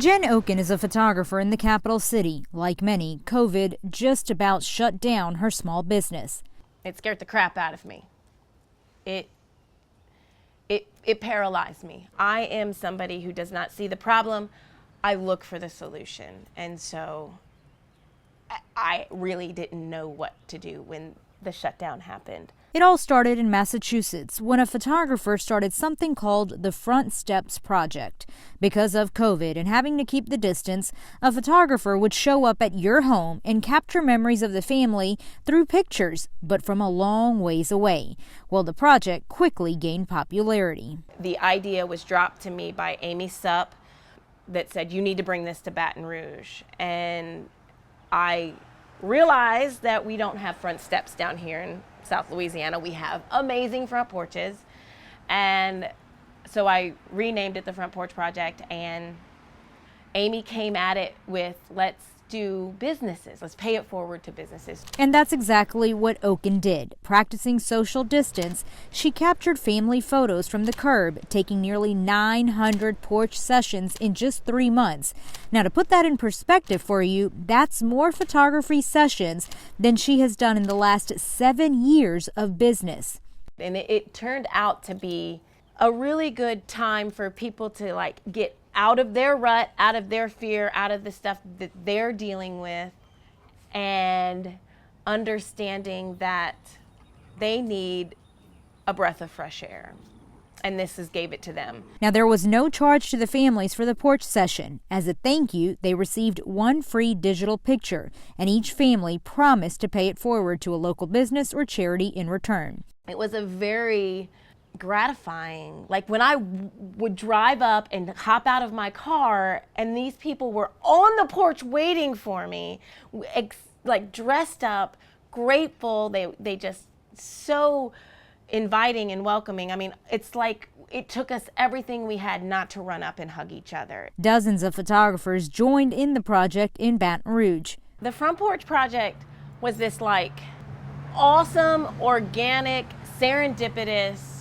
Jen Oken is a photographer in the capital city. Like many, COVID just about shut down her small business. It scared the crap out of me. It paralyzed me. I am somebody who does not see the problem. I look for the solution. And so I really didn't know what to do when the shutdown happened. It all started in Massachusetts when a photographer started something called the Front Steps Project. Because of COVID and having to keep the distance, a photographer would show up at your home and capture memories of the family through pictures, but from a long ways away. Well, the project quickly gained popularity. The idea was dropped to me by Amy Supp that said, you need to bring this to Baton Rouge. And I realized that we don't have front steps down here in South Louisiana. We have amazing front porches. And so I renamed it the Front Porch Project, and Amy came at it with, let's do businesses. Let's pay it forward to businesses. And that's exactly what Oken did. Practicing social distance, she captured family photos from the curb, taking nearly 900 porch sessions in just 3 months. Now, to put that in perspective for you, that's more photography sessions than she has done in the last 7 years of business. And it turned out to be a really good time for people to get out of their rut, out of their fear, out of the stuff that they're dealing with, and understanding that they need a breath of fresh air. And this gave it to them. Now, there was no charge to the families for the porch session. As a thank you, they received one free digital picture, and each family promised to pay it forward to a local business or charity in return. It was a very gratifying, like when I would drive up and hop out of my car and these people were on the porch waiting for me, like dressed up, grateful, they just so inviting and welcoming. I mean, it's like it took us everything we had not to run up and hug each other. Dozens of photographers joined in the project in Baton Rouge. The Front Porch Project was this awesome, organic, serendipitous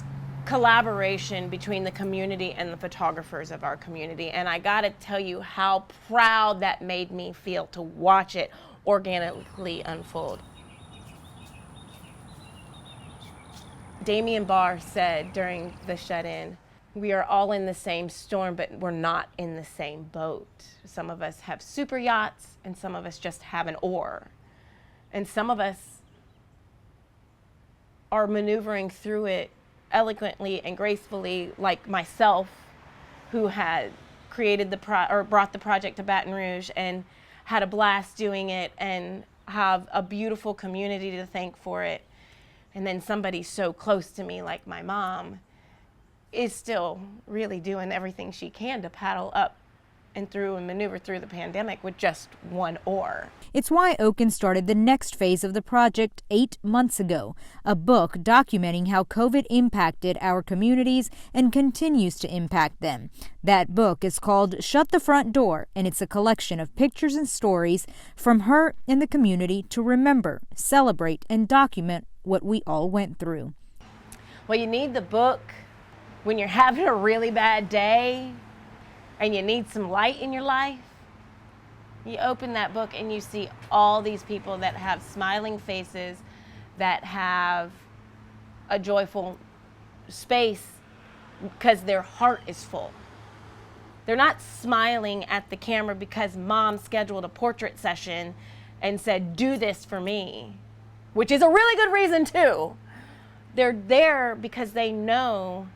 collaboration between the community and the photographers of our community. And I gotta tell you how proud that made me feel to watch it organically unfold. Damian Barr said during the shut-in, we are all in the same storm, but we're not in the same boat. Some of us have super yachts and some of us just have an oar. And some of us are maneuvering through it eloquently and gracefully, like myself, who had created brought the project to Baton Rouge and had a blast doing it and have a beautiful community to thank for it. And then somebody so close to me, like my mom, is still really doing everything she can to paddle up and through and maneuver through the pandemic with just one oar. It's why Oken started the next phase of the project 8 months ago, a book documenting how COVID impacted our communities and continues to impact them. That book is called Shut the Front Door, and it's a collection of pictures and stories from her and the community to remember, celebrate, and document what we all went through. Well, you need the book when you're having a really bad day and you need some light in your life. You open that book and you see all these people that have smiling faces, that have a joyful space because their heart is full. They're not smiling at the camera because mom scheduled a portrait session and said, do this for me, which is a really good reason too. They're there because they know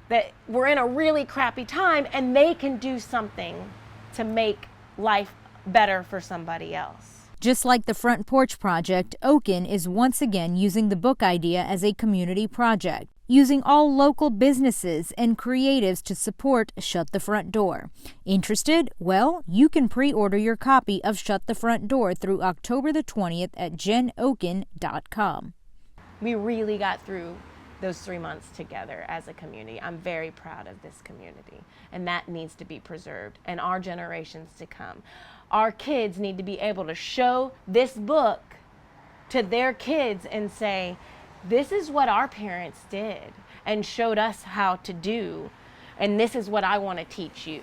that we're in a really crappy time and they can do something to make life better for somebody else. Just like the Front Porch Project, Oken is once again using the book idea as a community project, using all local businesses and creatives to support Shut the Front Door. Interested? Well, you can pre-order your copy of Shut the Front Door through October the 20th at jenoken.com. We really got through those 3 months together as a community. I'm very proud of this community, and that needs to be preserved, and our generations to come. Our kids need to be able to show this book to their kids and say, this is what our parents did and showed us how to do, and this is what I want to teach you.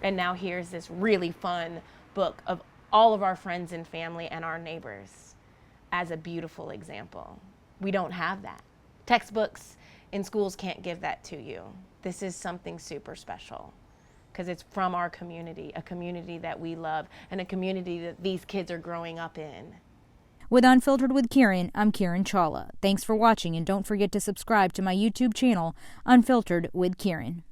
And now here's this really fun book of all of our friends and family and our neighbors as a beautiful example. We don't have that. Textbooks in schools can't give that to you. This is something super special because it's from our community, a community that we love, and a community that these kids are growing up in. With Unfiltered with Kieran, I'm Kieran Chawla. Thanks for watching, and don't forget to subscribe to my YouTube channel, Unfiltered with Kieran.